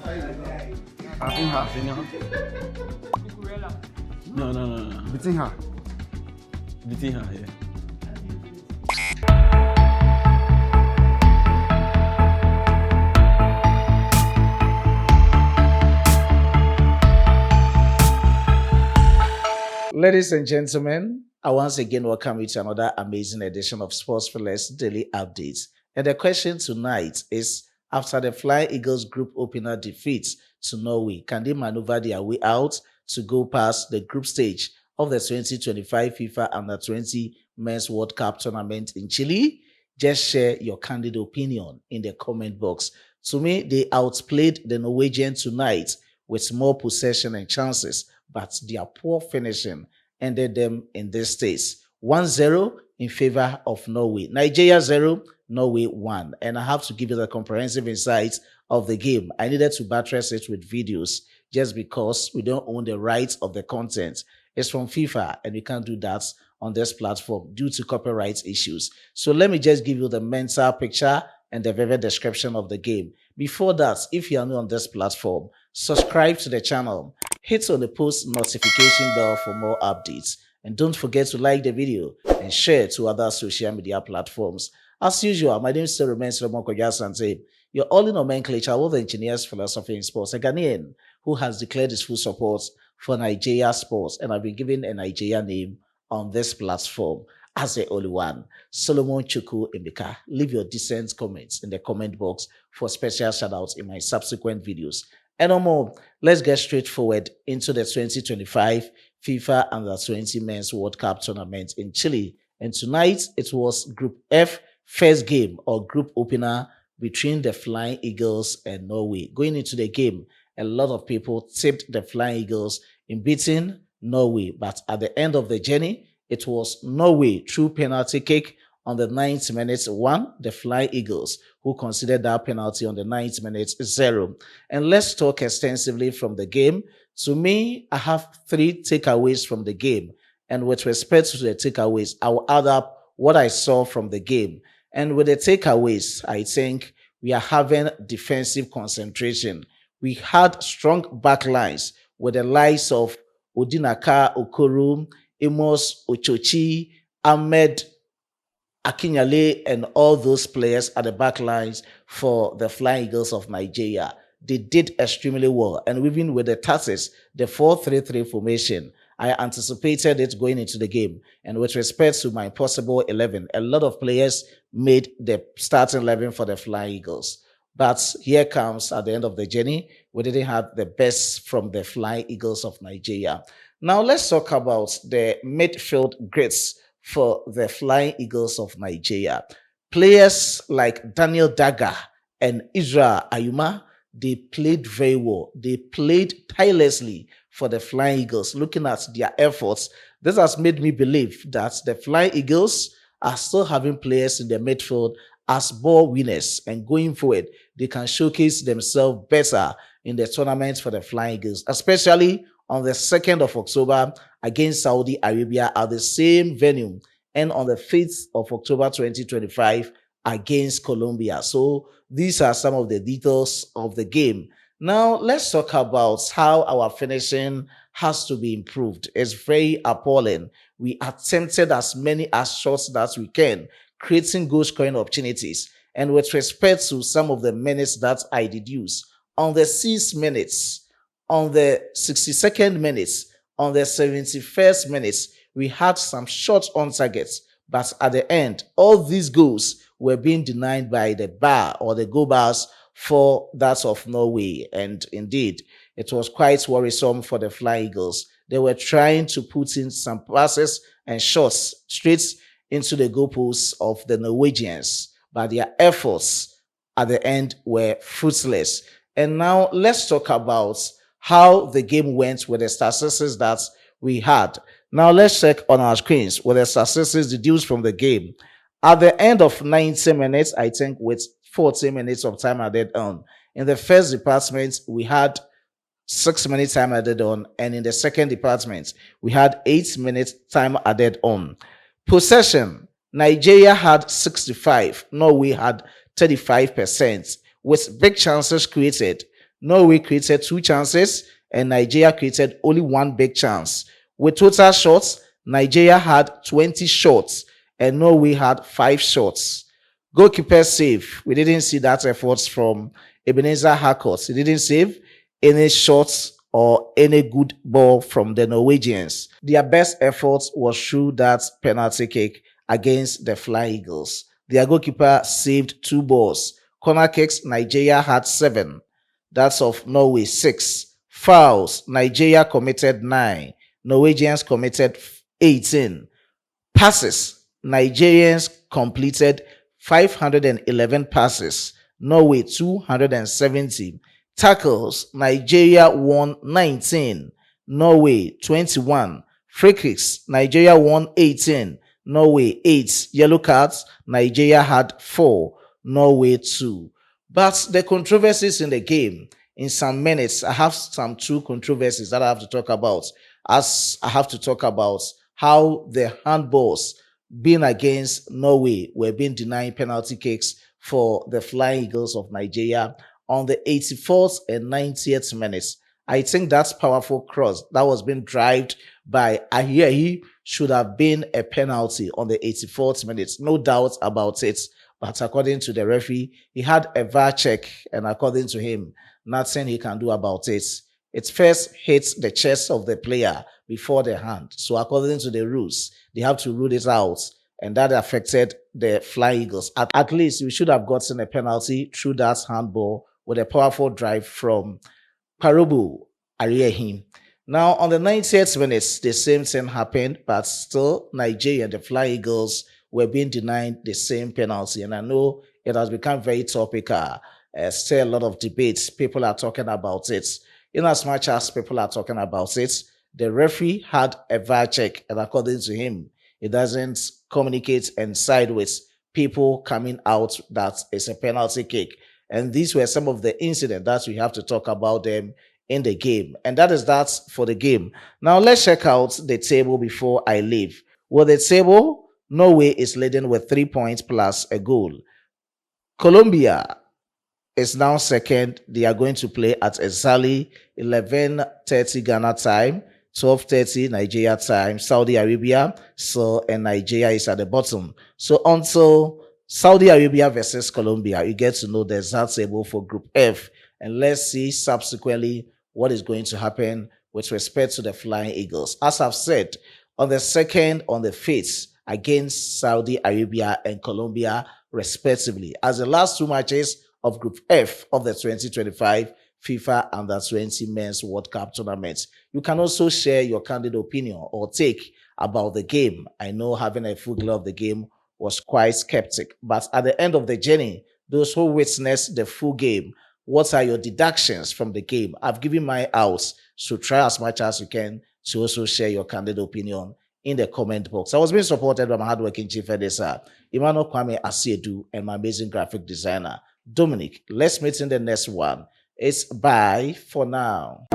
Having her. No. Beating her. Beating her, yeah. Ladies and gentlemen, I once again welcome you to another amazing edition of Sports Fearless Daily Updates. And the question tonight is, after the Flying Eagles group opener defeat to Norway, can they maneuver their way out to go past the group stage of the 2025 FIFA Under-20 Men's World Cup tournament in Chile? Just share your candid opinion in the comment box. To me, they outplayed the Norwegians tonight with more possession and chances, but their poor finishing ended them in this stage. 1-0 in favor of Norway. Nigeria 0, Norway 1. And I have to give you the comprehensive insights of the game. I needed to buttress it with videos just because we don't own the rights of the content. It's from FIFA and we can't do that on this platform due to copyright issues. So let me just give you the mental picture and the vivid description of the game. Before that, if you are new on this platform, subscribe to the channel, hit on the post notification bell for more updates, and don't forget to like the video and share to other social media platforms. As usual, my name still remains Ramon Sante, your all-in nomenclature with the engineer's philosophy in sports, a Ghanaian who has declared his full support for Nigeria sports, and I've been given a Nigeria name on this platform as the only one. Solomon Chuku Emeka. Leave your decent comments in the comment box for special shoutouts in my subsequent videos. And no more, let's get straight forward into the 2025 FIFA Under-20 Men's World Cup tournament in Chile. And tonight, it was Group F first game or group opener between the Flying Eagles and Norway. Going into the game, a lot of people tipped the Flying Eagles in beating Norway. But at the end of the journey, it was Norway through penalty kick on the 9th minute 1, the Flying Eagles, who considered that penalty on the 9th minute 0. And let's talk extensively from the game. To me, I have 3 takeaways from the game. And with respect to the takeaways, I will add up what I saw from the game. And with the takeaways, I think we are having defensive concentration. We had strong backlines with the likes of Odinaka Okoro, Amos Ochochi, Ahmed Akinyale, and all those players at the back lines for the Flying Eagles of Nigeria. They did extremely well. And even with the tactics, the 4-3-3 formation, I anticipated it going into the game. And with respect to my possible 11, a lot of players made the starting 11 for the Flying Eagles. But here comes at the end of the journey, we didn't have the best from the Flying Eagles of Nigeria. Now let's talk about the midfield greats for the Flying Eagles of Nigeria. Players like Daniel Daga and Israel Ayuma, they played very well. They played tirelessly for the Flying Eagles. Looking at their efforts, this has made me believe that the Flying Eagles are still having players in the midfield as ball winners, and going forward, they can showcase themselves better in the tournament for the Flying Eagles, especially on the 2nd of October against Saudi Arabia at the same venue, and on the 5th of October 2025 against Colombia. So these are some of the details of the game. Now let's talk about how our finishing has to be improved. It's very appalling. We attempted as many as shots that we can, creating goal scoring opportunities. And with respect to some of the minutes that I deduced, on the 6 minutes, on the 62nd minutes, on the 71st minutes, we had some shots on targets. But at the end, all these goals were being denied by the bar or the goal bars for that of Norway. And indeed, it was quite worrisome for the Flying Eagles. They were trying to put in some passes and shots straight into the goalposts of the Norwegians, but their efforts at the end were fruitless. And now let's talk about how the game went with the statistics that we had. Now let's check on our screens with the statistics deduced from the game. At the end of 90 minutes, I think with 40 minutes of time added on, in the first department, we had 6 minutes time added on, and in the second department, we had 8 minutes time added on. Possession, Nigeria had 65, Norway had 35%, with big chances created. Norway created 2 chances and Nigeria created only 1 big chance. With total shots, Nigeria had 20 shots and Norway had 5 shots. Goalkeeper save. We didn't see that effort from Ebenezer Harcourt. He didn't save any shots or any good ball from the Norwegians. Their best effort was through that penalty kick against the Flying Eagles. Their goalkeeper saved 2 balls. Corner kicks, Nigeria had 7. That's of Norway 6. Fouls, Nigeria committed 9. Norwegians committed 18. Passes, Nigerians completed 511 passes. Norway 270. Tackles, Nigeria won 19. Norway 21. Free kicks, Nigeria won 18. Norway 8. Yellow cards, Nigeria had 4. Norway 2. But the controversies in the game, in some minutes, I have some true controversies that I have to talk about. As I have to talk about how the handballs being against Norway were being denied penalty kicks for the Flying Eagles of Nigeria on the 84th and 90th minutes. I think that's powerful cross that was being drived by Ahiahi should have been a penalty on the 84th minute. No doubt about it. But according to the referee, he had a VAR check, and according to him, nothing he can do about it. It first hits the chest of the player before the hand. So according to the rules, they have to rule it out, and that affected the Flying Eagles. At least we should have gotten a penalty through that handball with a powerful drive from Parubu Ariehim. Now, on the 90th minutes, the same thing happened, but still Nigeria and the Flying Eagles were being denied the same penalty. And I know it has become very topical. Still a lot of debates. People are talking about it. In as much as people are talking about it, the referee had a VAR check, and according to him, it doesn't communicate and side with people coming out that it's a penalty kick. And these were some of the incidents that we have to talk about them in the game. And that is that for the game. Now let's check out the table before I leave. With the table, Norway is leading with 3 points plus a goal. Colombia is now second. They are going to play at exactly 11:30 Ghana time, 12:30 Nigeria time, Saudi Arabia. And Nigeria is at the bottom. So until Saudi Arabia versus Colombia, you get to know the exact table for Group F. And let's see subsequently what is going to happen with respect to the Flying Eagles. As I've said, on the 2nd, on the 5th, against Saudi Arabia and Colombia, respectively, as the last 2 matches of Group F of the 2025 FIFA Under-20 Men's World Cup Tournament. You can also share your candid opinion or take about the game. I know having a full glow of the game was quite skeptic, but at the end of the journey, those who witnessed the full game, what are your deductions from the game? I've given my out, so try as much as you can to also share your candid opinion in the comment box. I was being supported by my hardworking chief editor, Emmanuel Kwame Asiedu, and my amazing graphic designer, Dominic. Let's meet in the next one. It's bye for now.